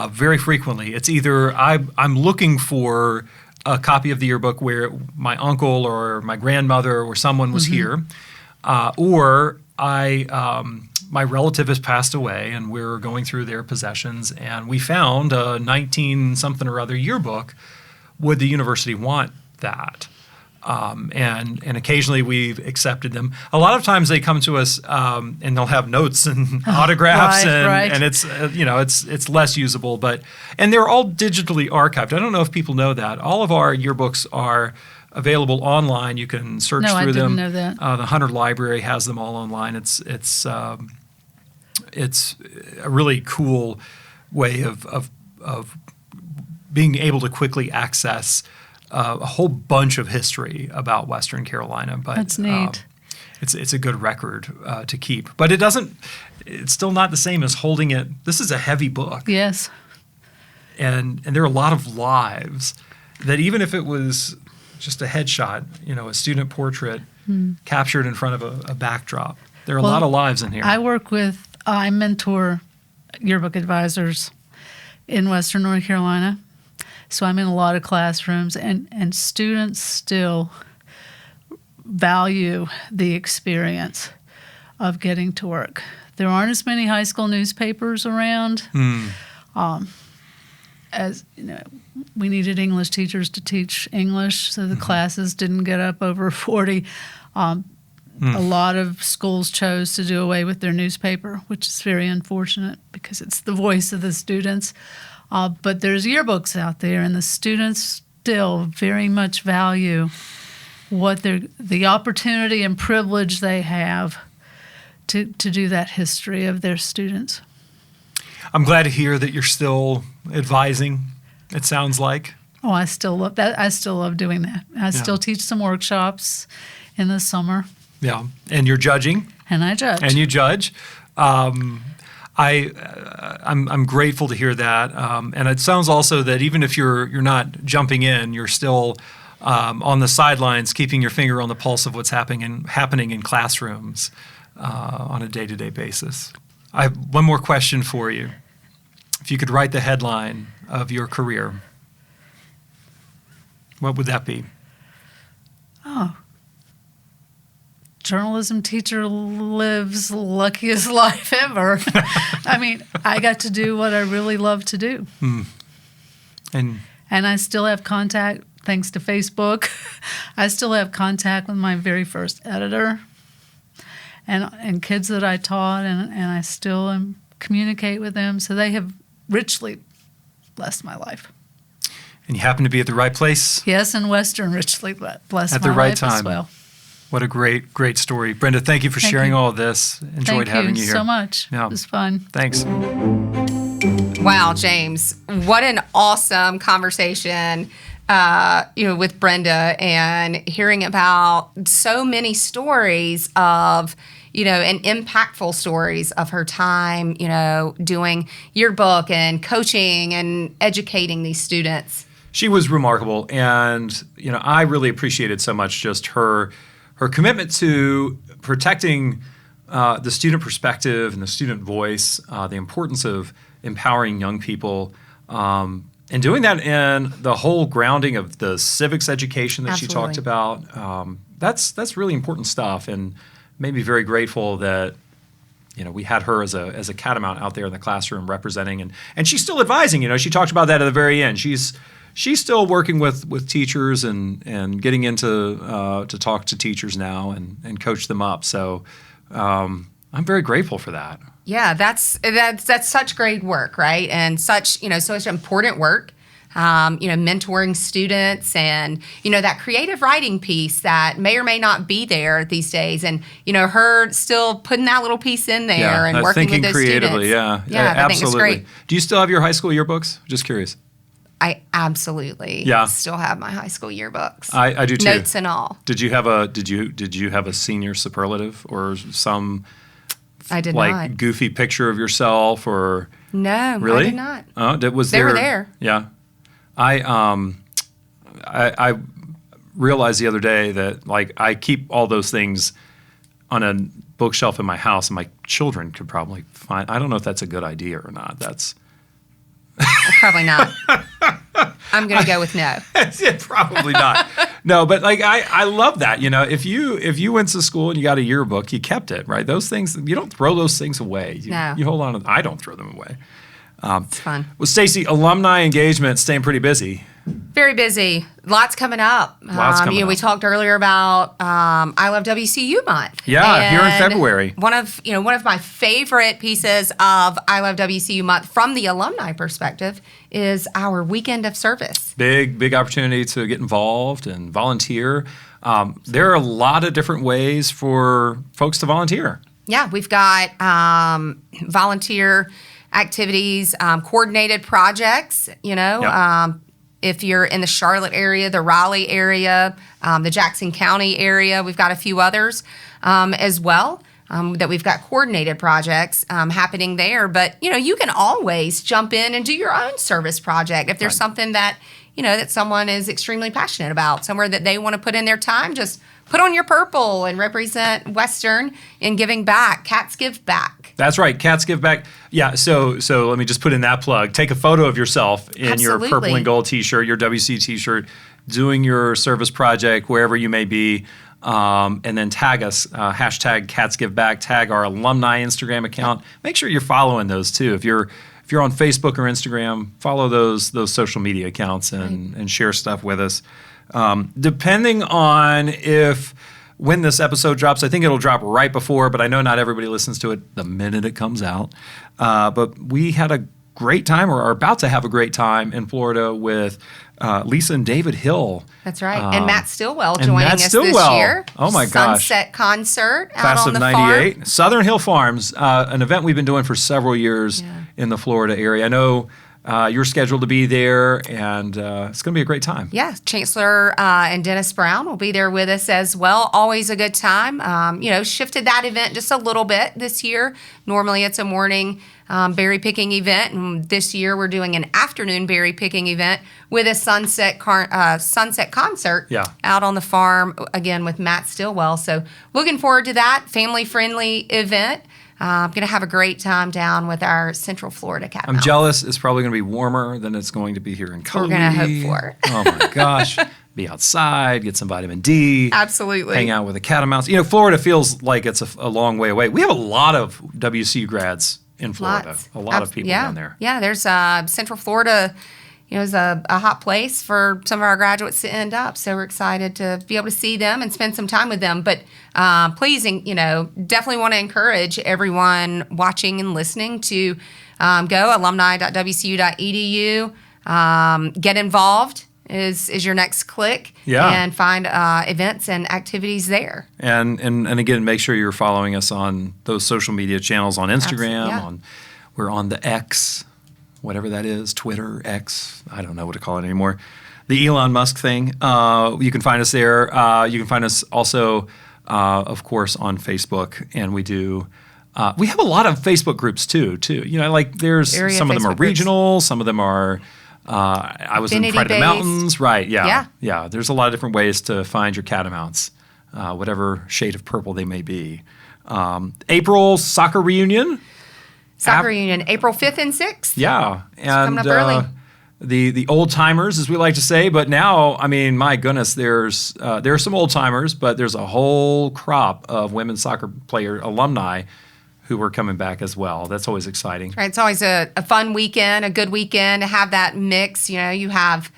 very frequently. It's either I'm looking for a copy of the yearbook where my uncle or my grandmother or someone was here, or my relative has passed away, and we're going through their possessions, and we found a 19-something or other yearbook. Would the university want that? And occasionally we've accepted them. A lot of times they come to us and they'll have notes and autographs, and it's it's less usable, and they're all digitally archived. I don't know if people know that. All of our yearbooks are available online. You can search through them. No, I didn't know that. The Hunter Library has them all online. It's a really cool way of being able to quickly access a whole bunch of history about Western Carolina. But that's neat. It's a good record to keep. But it's still not the same as holding it. This is a heavy book. Yes. And there are a lot of lives that even if it was just a headshot, a student portrait captured in front of a backdrop, there are a lot of lives in here. I mentor yearbook advisors in Western North Carolina. So I'm in a lot of classrooms, and students still value the experience of getting to work. There aren't as many high school newspapers around. As we needed English teachers to teach English, so the classes didn't get up over 40. A lot of schools chose to do away with their newspaper, which is very unfortunate because it's the voice of the students. But there's yearbooks out there, and the students still very much value the opportunity and privilege they have to do that history of their students. I'm glad to hear that you're still advising, it sounds like. Oh, I still love that. I still love doing that. I still teach some workshops in the summer. Yeah, and you're judging. And I judge. And you judge. I'm grateful to hear that, and it sounds also that even if you're not jumping in, you're still on the sidelines, keeping your finger on the pulse of what's happening in classrooms on a day-to-day basis. I have one more question for you. If you could write the headline of your career, what would that be? Oh. Journalism teacher lives luckiest life ever. I mean, I got to do what I really love to do. And I still have contact, thanks to Facebook. I still have contact with my very first editor and kids that I taught, and I still communicate with them. So they have richly blessed my life. And you happen to be at the right place? Yes, and Western richly blessed my life at the right time as well. What a great story. Brenda, thank you for sharing all of this. Enjoyed having you here. Thank you so much. Yeah. It was fun. Thanks. Wow, James, what an awesome conversation, with Brenda, and hearing about so many stories of, and impactful stories of her time, doing yearbook and coaching and educating these students. She was remarkable, and, I really appreciated so much just her commitment to protecting the student perspective and the student voice, the importance of empowering young people, and doing that in the whole grounding of the civics education that Absolutely. she talked about. That's really important stuff, and made me very grateful that we had her as a catamount out there in the classroom representing, and she's still advising. She talked about that at the very end. She's still working with teachers and getting into to talk to teachers now and coach them up. So I'm very grateful for that. Yeah, that's such great work, right? And such important work. Mentoring students and that creative writing piece that may or may not be there these days, and her still putting that little piece in there and working with those creatively, students. Yeah, I think it's absolutely. great. Do you still have your high school yearbooks? Just curious. I absolutely still have my high school yearbooks. I do too. Notes and all. Did you have a senior superlative or some I did not. Goofy picture of yourself or No, really? I did not. Oh, they were there. Yeah. I realized the other day that I keep all those things on a bookshelf in my house, and my children could probably find. I don't know if that's a good idea or not. That's probably not. I'm going to go with no. Yeah, probably not. No, but like I love that. If you went to school and you got a yearbook, you kept it, right? Those things, you don't throw those things away. You hold on to them. I don't throw them away. It's fun. Well, Stacey, alumni engagement staying pretty busy. Very busy. Lots coming up. We talked earlier about I Love WCU month. Yeah, here in February. One of my favorite pieces of I Love WCU month from the alumni perspective is our weekend of service. Big opportunity to get involved and volunteer. There are a lot of different ways for folks to volunteer. Yeah, we've got volunteer activities, coordinated projects, Yep. If you're in the Charlotte area, the Raleigh area, the Jackson County area, we've got a few others as well that we've got coordinated projects happening there. But, you can always jump in and do your own service project. If there's something that, that someone is extremely passionate about, somewhere that they want to put in their time, just put on your purple and represent Western in giving back. Cats Give Back. That's right. Cats Give Back. Yeah. So let me just put in that plug. Take a photo of yourself in your purple and gold T-shirt, your WC T-shirt, doing your service project wherever you may be, and then tag us. Hashtag Cats Give Back. Tag our alumni Instagram account. Make sure you're following those too. If you're on Facebook or Instagram, follow those social media accounts and share stuff with us. Depending on when this episode drops, I think it'll drop right before, but I know not everybody listens to it the minute it comes out. But we had a great time, or are about to have a great time in Florida with Lisa and David Hill. That's right. And Matt Stillwell joining us this year. Oh my gosh. Sunset concert Class out on of the 98. farm. Southern Hill Farms, an event we've been doing for several years in the Florida area. I know you're scheduled to be there, and it's going to be a great time. Yeah, Chancellor and Dennis Brown will be there with us as well. Always a good time. Shifted that event just a little bit this year. Normally it's a morning berry picking event, and this year we're doing an afternoon berry picking event with a sunset concert out on the farm, again with Matt Stillwell. So looking forward to that family-friendly event. I'm going to have a great time down with our Central Florida Catamounts. I'm jealous. It's probably going to be warmer than it's going to be here in Colby. We're going to hope for it. Oh, my gosh. Be outside, get some vitamin D. Absolutely. Hang out with the Catamounts. Florida feels like it's a long way away. We have a lot of WCU grads in Florida. Lots. A lot of people down there. Yeah, there's Central Florida, is a hot place for some of our graduates to end up. So we're excited to be able to see them and spend some time with them. But please, definitely want to encourage everyone watching and listening to go alumni.wcu.edu. Get involved is your next click. And find events and activities there. And again, make sure you're following us on those social media channels on Instagram. We're on the X. Whatever that is, Twitter, X, I don't know what to call it anymore. The Elon Musk thing. You can find us there. You can find us also, of course, on Facebook. And we have a lot of Facebook groups too. There's Area some of them Facebook are regional, some of them are, I was in Pride of the Mountains. Right, yeah. There's a lot of different ways to find your catamounts, whatever shade of purple they may be. April soccer reunion. Reunion, April 5th and 6th. Yeah. And coming up early. The old timers, as we like to say, but now, my goodness, there are some old timers, but there's a whole crop of women's soccer player alumni who are coming back as well. That's always exciting. Right. It's always a fun weekend, a good weekend to have that mix. You have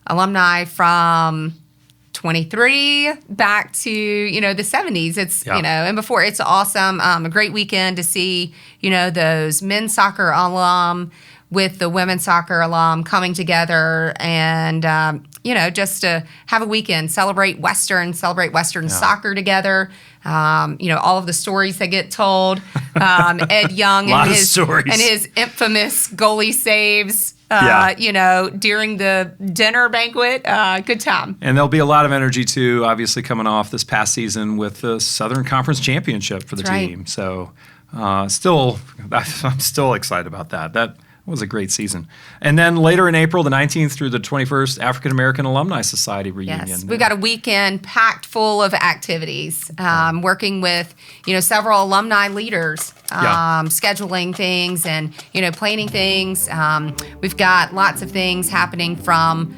alumni from 23 back to the 70s. It's and before. It's awesome. A great weekend to see those men's soccer alum with the women's soccer alum coming together and just to have a weekend, celebrate Western soccer together. All of the stories that get told. Ed Young and his infamous goalie saves. During the dinner banquet, good time. And there'll be a lot of energy too, obviously coming off this past season with the Southern Conference Championship for the team. So I'm still excited about that. That was a great season. And then later in April, the 19th through the 21st, African American Alumni Society reunion. Yes, we've got a weekend packed full of activities, working with, several alumni leaders, scheduling things and, planning things. We've got lots of things happening from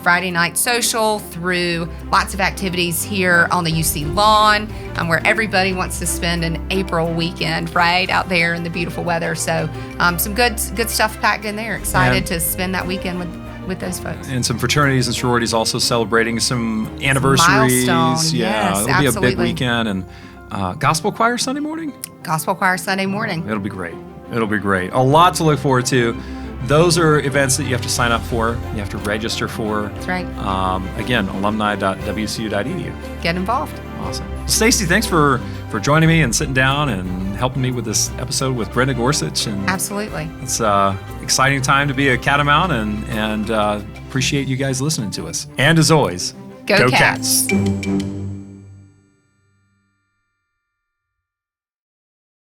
Friday night social through lots of activities here on the UC lawn, where everybody wants to spend an April weekend, right, out there in the beautiful weather. So some good stuff packed in there. Excited to spend that weekend with those folks. And some fraternities and sororities also celebrating some anniversaries. Milestone, yes, it'll absolutely. be a big weekend. And gospel choir Sunday morning? Gospel choir Sunday morning. It'll be great. It'll be great. A lot to look forward to. Those are events that you have to sign up for. You have to register for. That's right. Again, alumni.wcu.edu. Get involved. Awesome. Stacey, thanks for joining me and sitting down and helping me with this episode with Brenda Gorsuch. And absolutely. It's an exciting time to be a Catamount, and appreciate you guys listening to us. And as always, go Cats.